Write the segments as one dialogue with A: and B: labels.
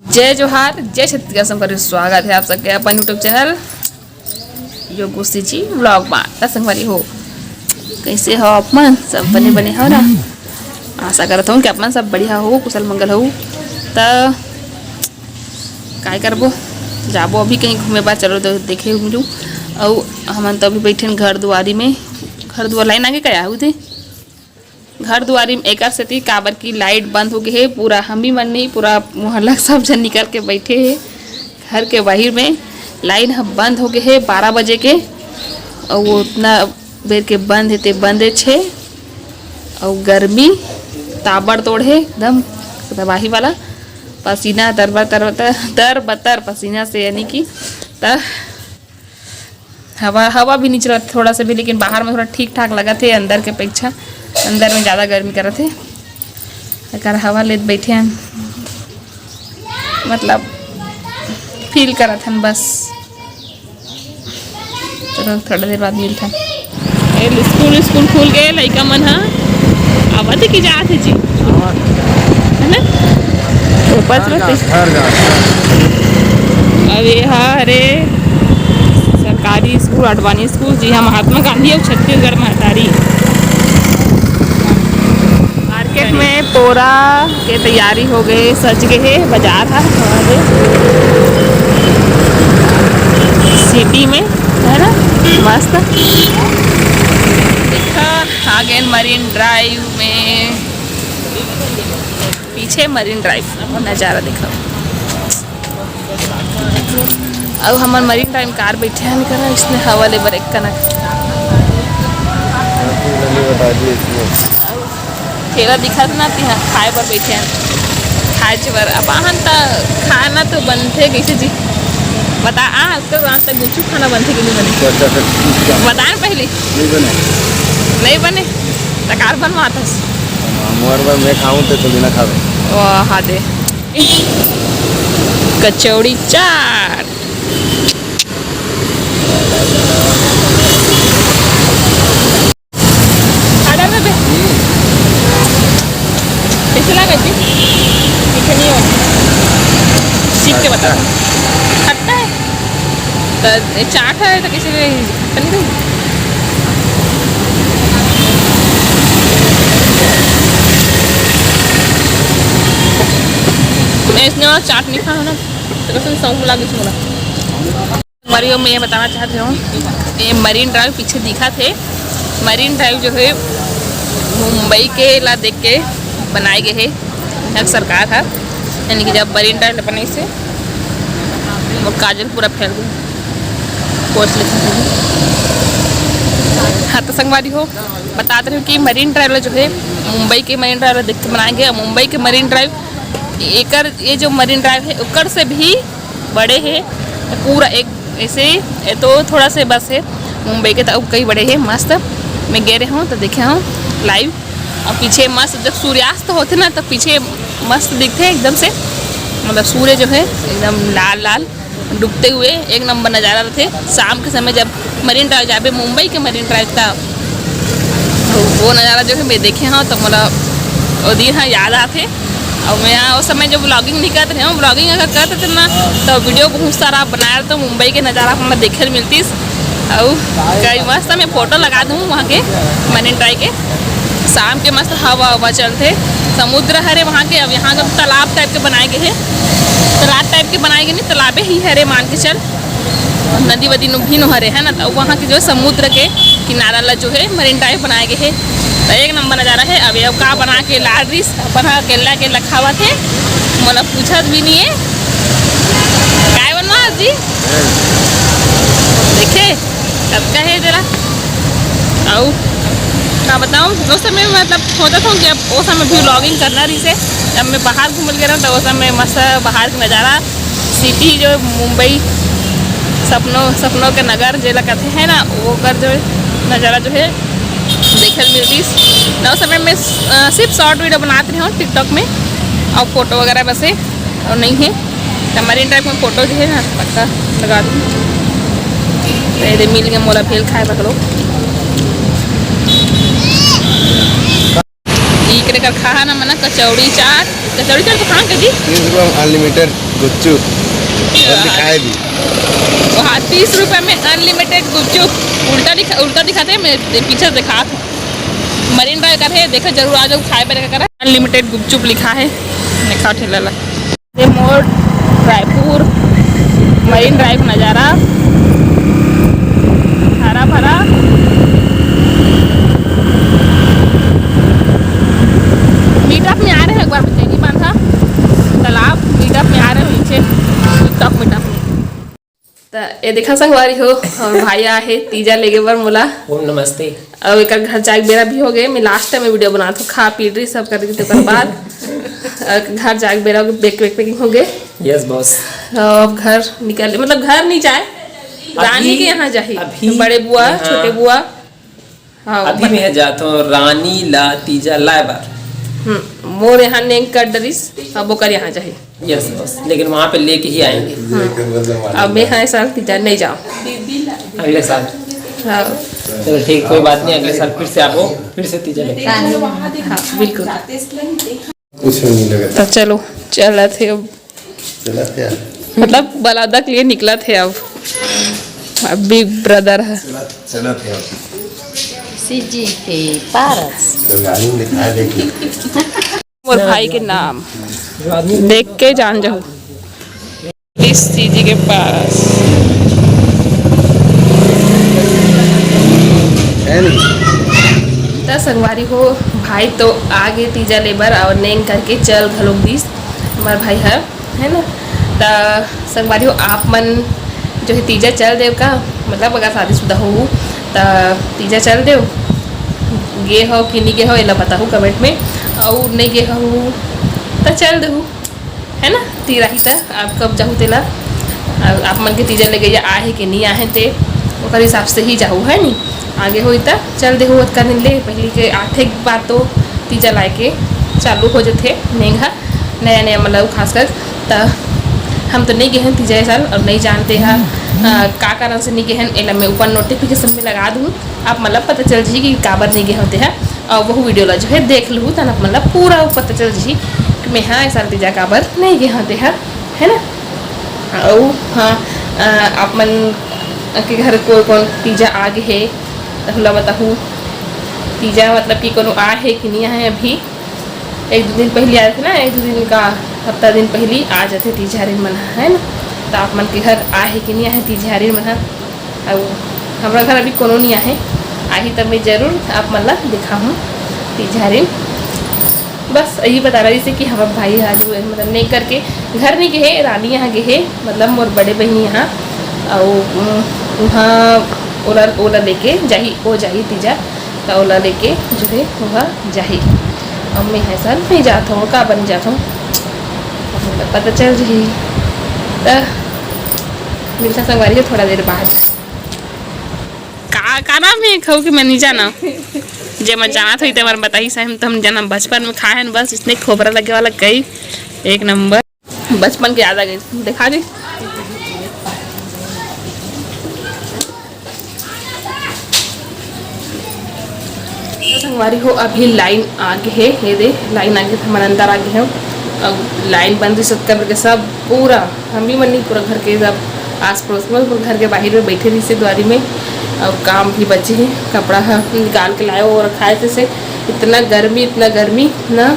A: जय जोहार जय छत्तीसगढ़ संगवारी स्वागत है आप सबके अपन यूट्यूब चैनल योगुसी जी व्लॉग में संगवारी हो। कैसे हो अपन सब बने बने हो ना। आशा करता हूँ कि अपन सब बढ़िया हो कुशल मंगल हो। तो काय करबो जाबो अभी कहीं घूमे बा चलो तो देखे मिलूँ। और हम तो अभी बैठे घर दुआरी में घर दुआर लाइन आगे क्या हुई घर दुआरी में एक सेती काबर की लाइट बंद हो गई है। पूरा हम ही मन नहीं पूरा मोहल्ला सब जन निकल के बैठे हैं घर के बाहर में। लाइन हम बंद हो गए है 12 बजे के और वो उतना बेर के बंद है बंद है 6 और गर्मी ताबड़ तोड़ है एकदम तबाही वाला। पसीना तर बतर पसीना से यानी कि हवा भी नहीं चला थोड़ा सा भी, लेकिन बाहर में थोड़ा ठीक ठाक लगा थे अंदर के अपेक्षा। अंदर में ज़्यादा गर्मी कर रहे थे अगर हवा ले बैठे हैं मतलब फील कर रहे थे बस। चलो थोड़ा देर बाद मिलता स्कूल खुल गए लड़का मन हाँ आवाज की जात है जी है ना। अरे हाँ अरे सरकारी स्कूल अडवाणी स्कूल जी हाँ महात्मा गांधी और छत्तीसगढ़ महतारी मार्केट में पोरा के तैयारी हो गए सज गए है। बाजार है सिटी में है ना मस्त देखा आ गए मरीन ड्राइव में। पीछे मरीन ड्राइव नज़ारा देखा। अब हमारे मरीन ड्राइव कार बैठे हैं निकल इसने हवा ले बर एक कनक ठेला दिखा ना खाए पर बैठे हैं खाए बर। अब आहन तो खाना तो बनते कैसे जी बता तक गुच्चू खाना बनते कि नहीं बने बताए पहले नहीं बने तकार बनवाता
B: मैं खाऊं तो बिना खावे
A: वाह दे कचौड़ी चाट कैसे लगा जी मीठे नहीं हो सीख के बता खट्टा है तो चाट है तो किसी खट्टा नहीं मैं इसने वाला चाट नहीं खाना ना तो कैसे सौंप लगा इसमें मरियो में ये बताना चाहते हूँ ये मरीन ड्राइव पीछे दिखा थे। मरीन ड्राइव जो है मुंबई के ला देख के बनाए गए है सरकार है यानी कि जब मरीन ड्राइव बने से वो काजल पूरा फैल गई कोर्स लिखा हाँ तो संगवारी हो बताते रहे कि मरीन ड्राइव जो है मुंबई के मरीन ड्राइव देख के बनाए गए। मुंबई के मरीन ड्राइव एकर ये जो मरीन ड्राइव है उकर से भी बड़े है पूरा एक ऐसे तो थोड़ा से बस है मुंबई के तो कई बड़े हैं मस्त। मैं गए रहे हूँ तो देखे हूँ लाइव और पीछे मस्त जब सूर्यास्त होते ना तो पीछे मस्त दिखते हैं एकदम से मतलब सूर्य जो है एकदम लाल लाल डूबते हुए एक नंबर नज़ारा रहते शाम के समय जब मरीन ड्राइव जहाँ पे मुंबई के मरीन ड्राइव का तो वो नज़ारा जो है मैं देखे हाँ तो मतलब वो दिन हाँ याद आते। और मैं उस समय जब ब्लॉगिंग नहीं करते हैं ब्लॉगिंग अगर करते थे ना तो वीडियो बहुत सारा बनाया तो मुंबई के नज़ारा हमें देखे मिलती और कई मस्त मैं फ़ोटो लगा दूँ वहाँ के मरीन ड्राइव के शाम के मस्त हवा चलते समुद्र हरे वहाँ के। अब यहाँ जब तालाब टाइप के बनाए गए हैं तालाब टाइप के बनाए गए नहीं तालाबे ही हरे मान के चल नदी वदी भी नो हरे है ना। तो वहाँ के जो है समुद्र के किनारा ला जो है मरीन ड्राइव बनाए गए हैं तो एक नंबर नज़ारा है। अब ये का बना के लाडरीस बना केला के रखा हुआ थे मतलब पूछत भी नहीं है काय बनवा जी देखे कब का है जरा आओ क्या बताऊँ। उस समय मतलब होता था कि अब वो समय भी व्लॉगिंग करना रही से जब मैं बाहर घूम गया तो उस समय मस्त बाहर का नज़ारा सिटी जो मुंबई सपनों के नगर जेला कहते हैं ना वो कर जो नज़ारा जो है देखे मिलती ना। उस समय मैं सिर्फ शॉर्ट वीडियो बनाती रही हूँ टिकटॉक में और फोटो वगैरह वैसे और नहीं है तो मरीन ड्राइव में फ़ोटो जो है ना पक्का लगा दूँ तो मिल गया मोला भेल खाए पकड़ो लेकिन एक खा ना मना कचौड़ी चाट तो कहाँ के दी
B: 30 रुपये अनलिमिटेड गुपचुप दिखाए दी।
A: वहाँ 30 रुपये में अनलिमिटेड गुपचुप उल्टा दिखाते हैं, मैं पीछे दिखा मरीन ड्राइव का है, देखो जरूर आ जाओ खाए पे करा। अनलिमिटेड गुपचुप लिखा है, लिखा ठेला ला मोड़ रायपुर मरीन ड्राइव नज़ारा हरा भरा। मीटअप में आ रहे हैं, एक बार नहीं बांधा तालाब मीटअप में आ रहे हैं नीचे टिकटॉक मीटअप में। तो ये देखा संगवारी हो और भाई है तीजा लेके बर मोला
C: नमस्ते।
A: अब एक घर जाके बेरा भी हो गए, मैं लास्ट टाइम वीडियो बना था खा पी रही सब कर के बाद घर जाके बेरा बैक पैकिंग हो गए।
C: Yes boss.
A: अब घर निकल मतलब घर नहीं जाए रानी के यहाँ जाही, बड़े बुआ छोटे बुआ। हाँ
C: अभी मैं जाता हूँ रानी ला तीजा लाए बार।
A: मोर यहाँ नेंग कर डरिस अब ओकर यहाँ जाही।
C: यस बॉस, लेकिन वहाँ पे लेके ही आएंगे।
A: अब मैं यहाँ साल तीजा नहीं जाऊँ
C: अगले साल।
A: हाँ
C: चलो ठीक, कोई बात नहीं, अगले साल फिर से आपको फिर से तीजा लेके।
A: हाँ बिल्कुल।
B: कुछ नहीं लगा
A: तो चलो चला थे अब,
B: चला थे
A: मतलब बलादा के लिए निकला थे अब बिग ब्रदर है।
B: चला थे
D: सीजी के पारस
B: तो गाड़ी में दिखा देखिए
A: और भाई के नाम देख के जान जाओ इस सीजी के पास
B: है नहीं।
A: तो संगवारी हो भाई तो आगे तीजा लेबर और नेंग करके चल घलोक दिस हमारा भाई है ना। तो संगवारी हो आप मन जो है तीजा चल देव का मतलब अगर शादीशुदा हो तो तीजा चल देव गे हो कि नहीं गे हो एला बताओ कमेंट में, और नहीं गे हो तो चल देहू है ना। तीरा ही तो आप कब जाऊँ तेला आप मन के तीजा ले गई आहे कि नहीं आहे ते ओकर हिसाब से ही जाऊँ है नी। आगे हो तो चल देहू ओतका दिन ले पहले के 8 बार तो तीजा लाए के चालू हो जाते नेंगा नया नया मतलब खासकर। तो हम तो नहीं गए हैं तीजा साल और नहीं जानते हैं का कारण से नहीं गए हैं, एला मैं ऊपर नोटिफिकेशन में लगा दूँ आप मतलब पता चल जी कि काबर नहीं गए होते हैं और वह वीडियो ला जो है देख लूँ तो मतलब पूरा पता चल जी कि मैं हाँ ऐसा तीजा काबर नहीं गए होते हैं है ना। और हाँ आप मन के घर कोई कौन तीजा आगे है तो बताऊँ तीजा मतलब कि कोनो आ है कि नहीं है। अभी 1-2 दिन पहले आए थे ना, 1-2 दिन का हफ्ता दिन पहले आ जाते तीजारिन मन है ना। तो आप मन के घर आहे कि नहीं आहे तीजारिन मन और हमारा घर अभी कोनो नहीं आहे आही तब मैं जरूर आप मन ला दिखाऊँ तीजारिन। बस यही बता रही थी कि हमारा भाई आज मतलब नहीं करके घर नहीं गए रानी यहाँ गए मतलब मोर बड़े बहनी यहाँ और वहाँ ओला लेके जाही ओ जाही तीजा तो ओला लेके जो है वहाँ जाही। अब मैं है सर नहीं जाता हूँ का बन जाता हूँ पता चल रही तो मिलता संगवारी है थोड़ा देर बाद। का नाम है खाऊ कि मैं नहीं जाना जे मैं जाना था तो हमारे बताई सही तो हम जाना बचपन में खाए हैं बस इसने खोबरा लगे वाला कई एक नंबर बचपन की याद आ गई दिखा दी। संगवारी हो अभी लाइन आगे है ये दे लाइन आगे हमारे अंदर आगे है अब लाइन बंद सब करके सब पूरा हम भी मन नहीं पूरा घर के सब आस पड़ोस में घर के बाहर में बैठे रही से द्वारी में अब काम भी बचे हैं कपड़ा निकाल के लाए और रखाए थे इतना गर्मी ना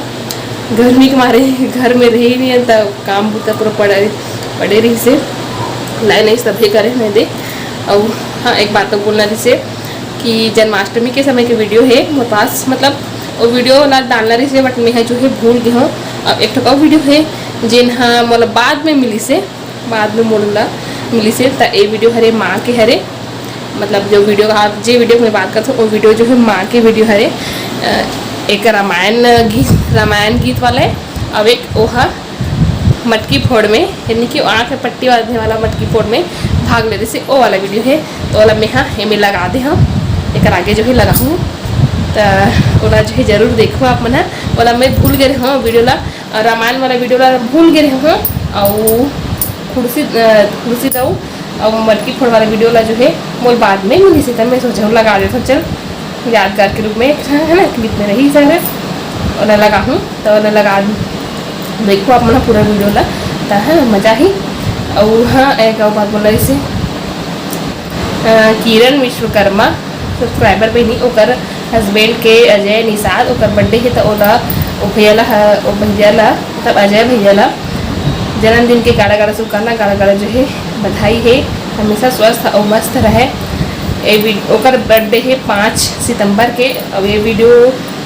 A: गर्मी के मारे घर में रही नहीं है तो काम तो पूरा पड़े रही से लाइन नहीं सभी करे नहीं दे। और हाँ एक बात तो बोलना रही से कि जन्माष्टमी के समय की वीडियो है मेरे पास मतलब वो वीडियो ला डालना रही से बट मैं जो है भूल गई हूँ। अब एक और वीडियो है जिन हाँ मतलब बाद में मिली से बाद में मोड़ला मिली से तो ये वीडियो हरे माँ के हरे मतलब जो वीडियो आप जो वीडियो में बात करते हो वो वीडियो जो है माँ के वीडियो हरे एक रामायण गीत वाला है। अब एक ओहा मटकी फोड़ में यानी कि आँख पट्टी बांधने वाला मटकी फोड़ में भाग ले रही से वो वाला वीडियो है तो वाला मैं हाँ एम लगा दे हम एक आगे जो है लगा हूँ तो ओला जो है जरूर देखो आप मन वाला मैं भूल गए हाँ वीडियो ला रामायण वाला वीडियो ला भूल गए हाँ और खुर्सी दऊ और मटकी फोड़ वाला वीडियो ला जो है मोल बाद में मिली से मैं सोचा लगा देता चल यादगार के रूप में है ना क्लिप में रही सर ओला लगा हूँ तो ओला लगा देखो आप मन पूरा वीडियो ला तो है मजा ही। और हाँ एक और बात बोला इसे किरण विश्वकर्मा सब्सक्राइबर पे नहीं ओकर हस्बैंड के अजय निषाद ओकर बर्थडे है तो ओला भैया ला तब अजय भैया ला जन्मदिन के गाड़ा गाड़ा शुभकामना गाड़ा गाड़ा जो है बधाई है, हमेशा स्वस्थ और मस्त रहे। ओकर बर्थडे है 5 सितंबर के। अब ये वीडियो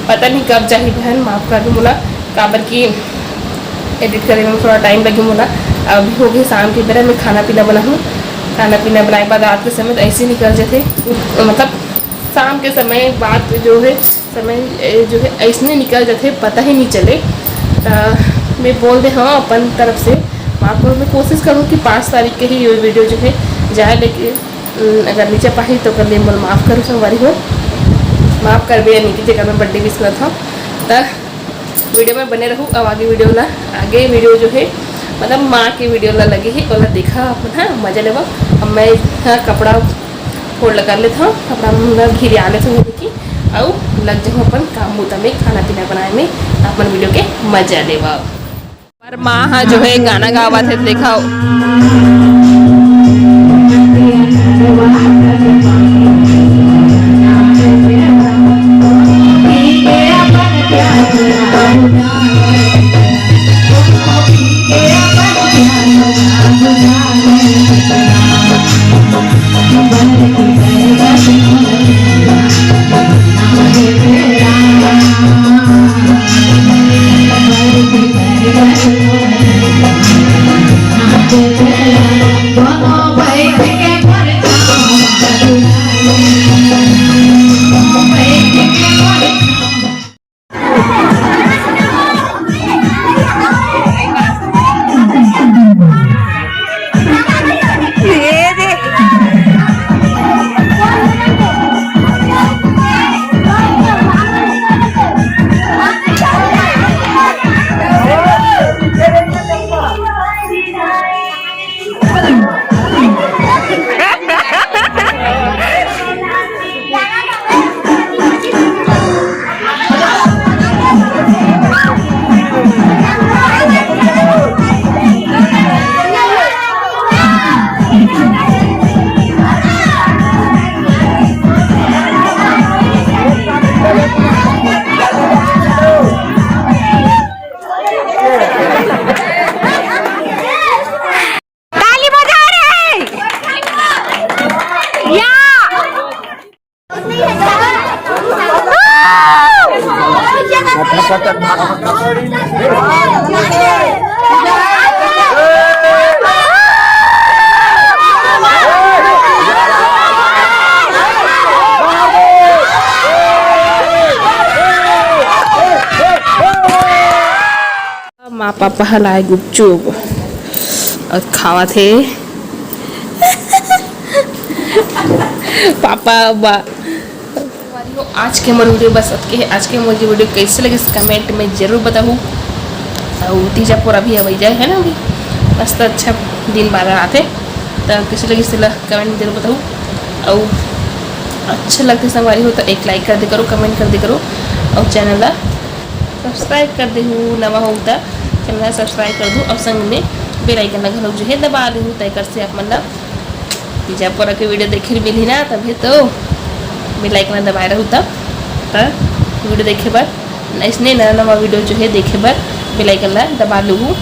A: पता नहीं कब जाही बहन माफ़ कर दूँ बोला काबर की एडिट करे में थोड़ा टाइम लगी बोला। अभी हो गई शाम के बेरा में खाना पीना बना हूँ, खाना पीना बनाए बाद रात के समय तो ऐसे ही निकल जाते मतलब शाम के समय बात जो है समय जो है ऐसे निकल जाते पता ही नहीं चले। मैं बोल दे हाँ अपन तरफ से माफ़ करूँ, मैं कोशिश करूँ कि 5 तारीख के ही ये वीडियो जो है जाए, लेकिन अगर नीचे पाही तो कर लिए मन माफ़ करूँ संगवारी हो माफ़ कर भी नहीं कि जगह में बर्थडे विश करता तो वीडियो में बने रहूँ। अब आगे वीडियो जो है मतलब माँ के वीडियो ला लगे ही ओला देखा अपन हाँ मजा लेवा। अब मैं हाँ कपड़ा फोल्ड कर लेता हूँ, कपड़ा घिरिया लेता हूँ देखी और लग जाऊँ अपन काम मुद्दा में खाना पीना बनाए में अपन वीडियो के मजा लेवा। पर माँ हाँ जो है गाना गावा थे देखा माँ पापा हलाए गुपचुप और खावा थे पापा बा। आज के मोर वीडियो बस अब के आज के मोर वीडियो कैसे लगे कमेंट में ज़रूर बताऊँ। और तीजा पूरा भी अभी जाए है ना अभी मस्त अच्छा दिन बाद आते तो कैसे लगे इससे कमेंट में जरूर बताऊँ। और अच्छा लगते संगवारी हो तो एक लाइक कर दे करो, कमेंट कर दे करो और चैनल ला सब्सक्राइब कर दे हूँ नवा हो तो चैनल सब्सक्राइब कर दूँ और संग में बेल आइकन लगा जो है दबा दूँ तय कर से आप मतलब तीजा पूरा के वीडियो देखे मिली ना तभी तो बेल आइकन दबाए रहूँ तब वीडियो देखे बार इसने नया नवा वीडियो जो है देखे बार बेल आइकन ला दबा लूँ।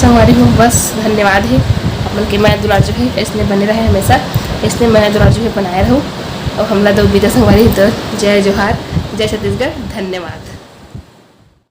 A: संगवारी हूँ बस धन्यवाद है अपन के मैं दुलार जो है इसने बने रहे हमेशा, इसने मैं दुलार जो है बनाए रहूँ और हमला दो विदा संगवारी तो जय जोहार जय छत्तीसगढ़ धन्यवाद।